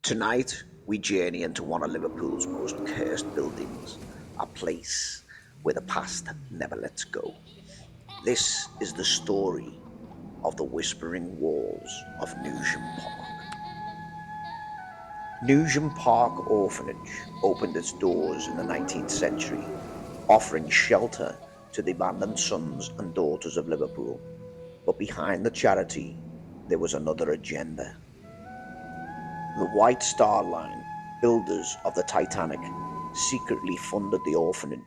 Tonight, we journey into one of Liverpool's most cursed buildings, a place where the past never lets go. This is the story of the whispering walls of Newsham Park. Newsham Park Orphanage opened its doors in the 19th century, offering shelter to the abandoned sons and daughters of Liverpool. But behind the charity, there was another agenda. The White Star Line, builders of the Titanic, secretly funded the orphanage.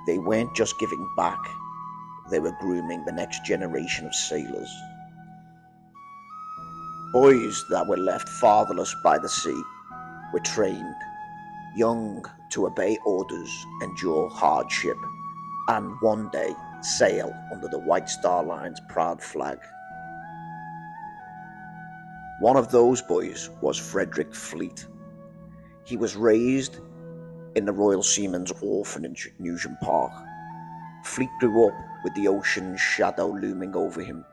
They weren't just giving back, they were grooming the next generation of sailors. Boys that were left fatherless by the sea were trained, young to obey orders, endure hardship, and one day sail under the White Star Line's proud flag. One of those boys was Frederick Fleet. He was raised in the Royal Seamen's Orphanage, Newsham Park. Fleet grew up with the ocean's shadow looming over him,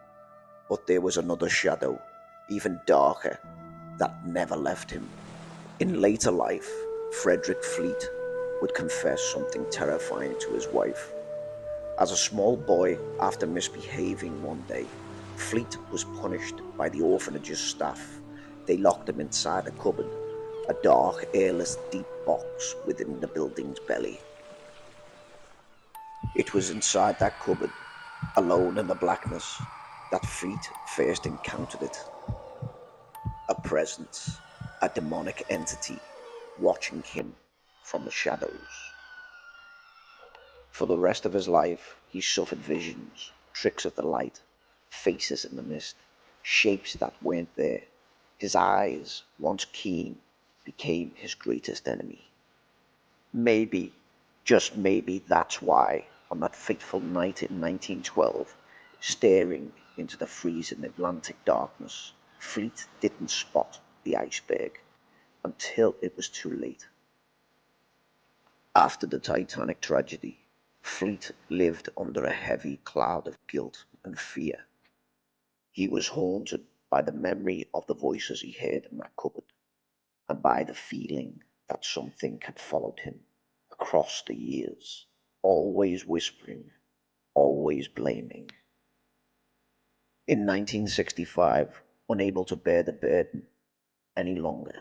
but there was another shadow, even darker, that never left him. In later life, Frederick Fleet would confess something terrifying to his wife. As a small boy, after misbehaving one day, Fleet was punished by the orphanage's staff. They locked him inside a cupboard, a dark, airless, deep box within the building's belly. It was inside that cupboard, alone in the blackness, that Fleet first encountered it. A presence, a demonic entity, watching him from the shadows. For the rest of his life, he suffered visions, tricks of the light, faces in the mist, shapes that weren't there. His eyes, once keen, became his greatest enemy. Maybe, just maybe, that's why, on that fateful night in 1912, staring into the freezing Atlantic darkness, Fleet didn't spot the iceberg until it was too late. After the Titanic tragedy, Fleet lived under a heavy cloud of guilt and fear. He was haunted by the memory of the voices he heard in that cupboard, and by the feeling that something had followed him across the years, always whispering, always blaming. In 1965, unable to bear the burden any longer,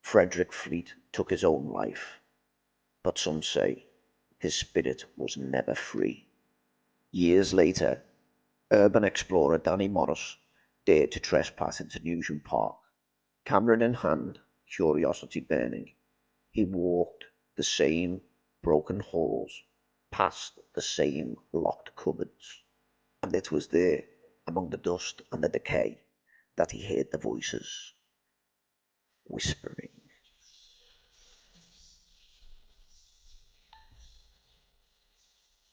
Frederick Fleet took his own life, but some say his spirit was never free. Years later, urban explorer Danny Morris dared to trespass into Newsham Park. Camera in hand, curiosity burning, he walked the same broken halls, past the same locked cupboards, and it was there, among the dust and the decay, that he heard the voices whispering.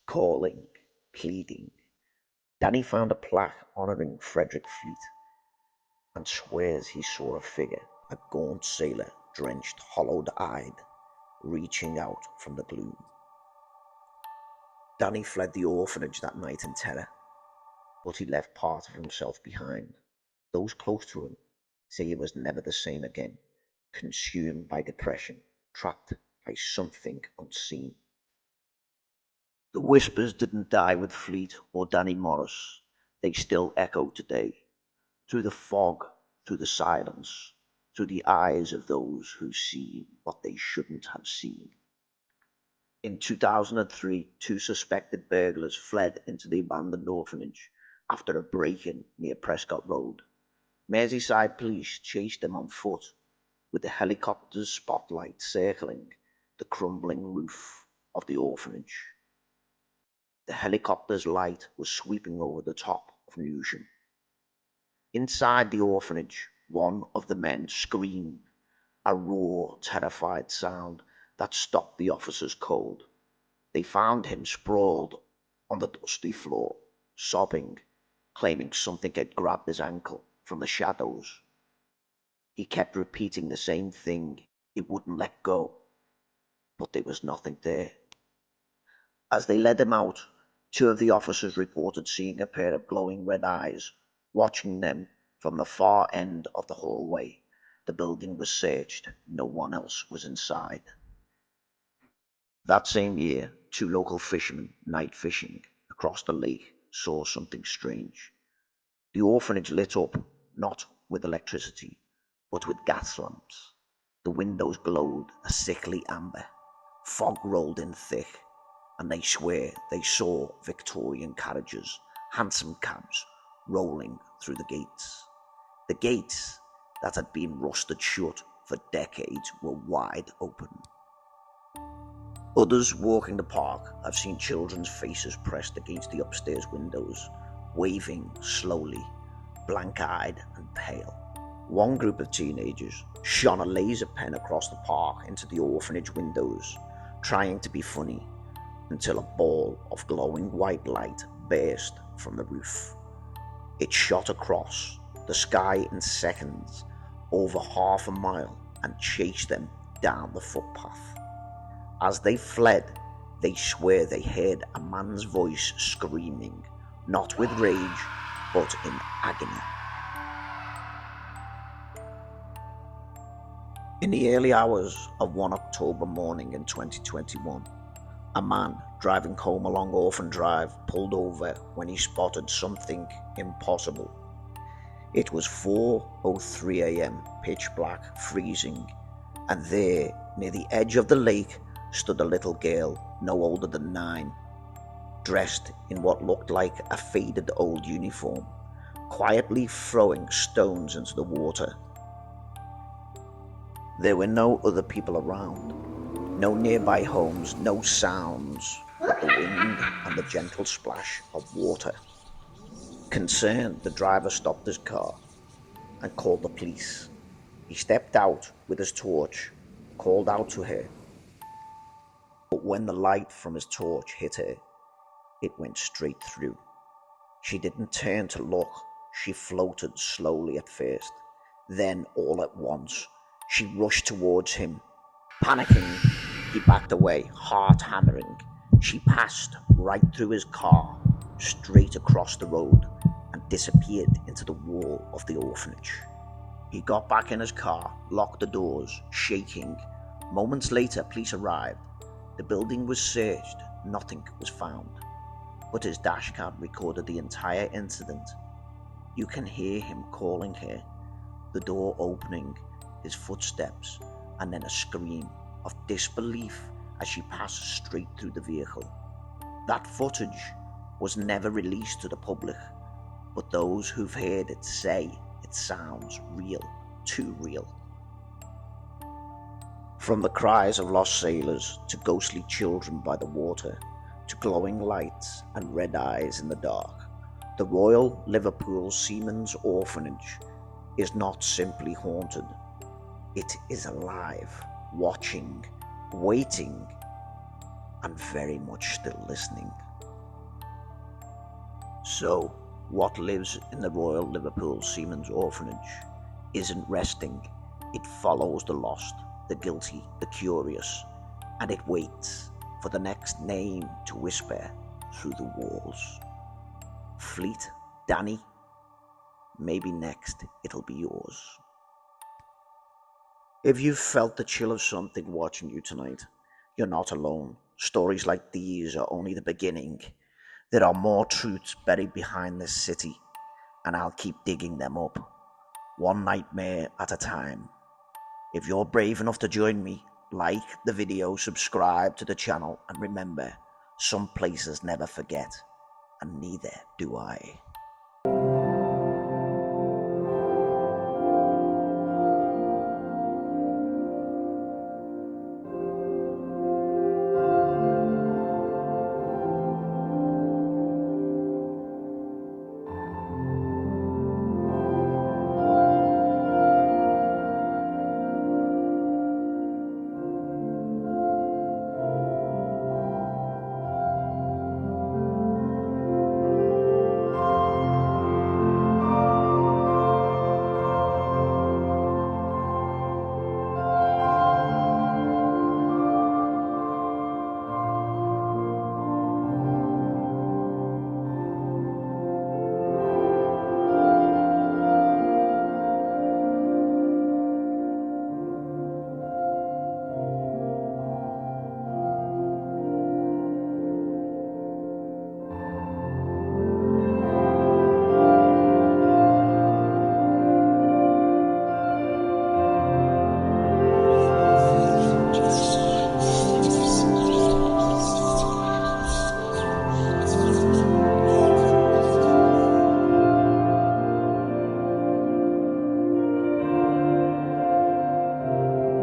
Calling, pleading. Danny found a plaque honouring Frederick Fleet and swears he saw a figure, a gaunt sailor, drenched, hollowed-eyed, reaching out from the gloom. Danny fled the orphanage that night in terror, but he left part of himself behind. Those close to him say he was never the same again, consumed by depression, trapped by something unseen. The whispers didn't die with Fleet or Danny Morris. They still echo today, through the fog, through the silence, through the eyes of those who see what they shouldn't have seen. In 2003, two suspected burglars fled into the abandoned orphanage after a break-in near Prescott Road. Merseyside police chased them on foot, with the helicopter's spotlight circling the crumbling roof of the orphanage. The helicopter's light was sweeping over the top of Newsham. Inside the orphanage, one of the men screamed, a raw, terrified sound that stopped the officers cold. They found him sprawled on the dusty floor, sobbing, claiming something had grabbed his ankle from the shadows. He kept repeating the same thing. It wouldn't let go, but there was nothing there. As they led him out, two of the officers reported seeing a pair of glowing red eyes watching them from the far end of the hallway. The building was searched. No one else was inside. That same year, two local fishermen, night fishing across the lake, saw something strange. The orphanage lit up, not with electricity, but with gas lamps. The windows glowed a sickly amber. Fog rolled in thick, and they swear they saw Victorian carriages, hansom cabs, rolling through the gates. The gates that had been rusted shut for decades were wide open. Others walking the park have seen children's faces pressed against the upstairs windows, waving slowly, blank-eyed and pale. One group of teenagers shone a laser pen across the park into the orphanage windows, trying to be funny, until a ball of glowing white light burst from the roof. It shot across the sky in seconds, over half a mile, and chased them down the footpath. As they fled, they swear they heard a man's voice screaming, not with rage, but in agony. In the early hours of one October morning in 2021, a man driving home along Orphan Drive pulled over when he spotted something impossible. It was 4:03 a.m., pitch black, freezing, and there, near the edge of the lake, stood a little girl no older than 9, dressed in what looked like a faded old uniform, quietly throwing stones into the water. There were no other people around, no nearby homes, no sounds but the wind and the gentle splash of water. Concerned, the driver stopped his car and called the police. He stepped out with his torch, called out to her, but when the light from his torch hit her, it went straight through. She didn't turn to look. She floated slowly at first. Then, all at once, she rushed towards him. Panicking, he backed away, heart hammering. She passed right through his car, straight across the road, and disappeared into the wall of the orphanage. He got back in his car, locked the doors, shaking. Moments later, police arrived. The building was searched. Nothing was found. But his dashcam recorded the entire incident. You can hear him calling her, the door opening, his footsteps, and then a scream of disbelief as she passed straight through the vehicle. That footage was never released to the public, but those who've heard it say it sounds real, too real. From the cries of lost sailors to ghostly children by the water, to glowing lights and red eyes in the dark, the Royal Liverpool Seamen's Orphanage is not simply haunted. It is alive, watching, waiting, and very much still listening. So, what lives in the Royal Liverpool Seamen's Orphanage isn't resting. It follows the lost, the guilty, the curious, and it waits for the next name to whisper through the walls. Fleet, Danny, maybe next it'll be yours. If you've felt the chill of something watching you tonight, you're not alone. Stories like these are only the beginning. There are more truths buried behind this city, and I'll keep digging them up, one nightmare at a time. If you're brave enough to join me, like the video, subscribe to the channel, and remember, some places never forget, and neither do I.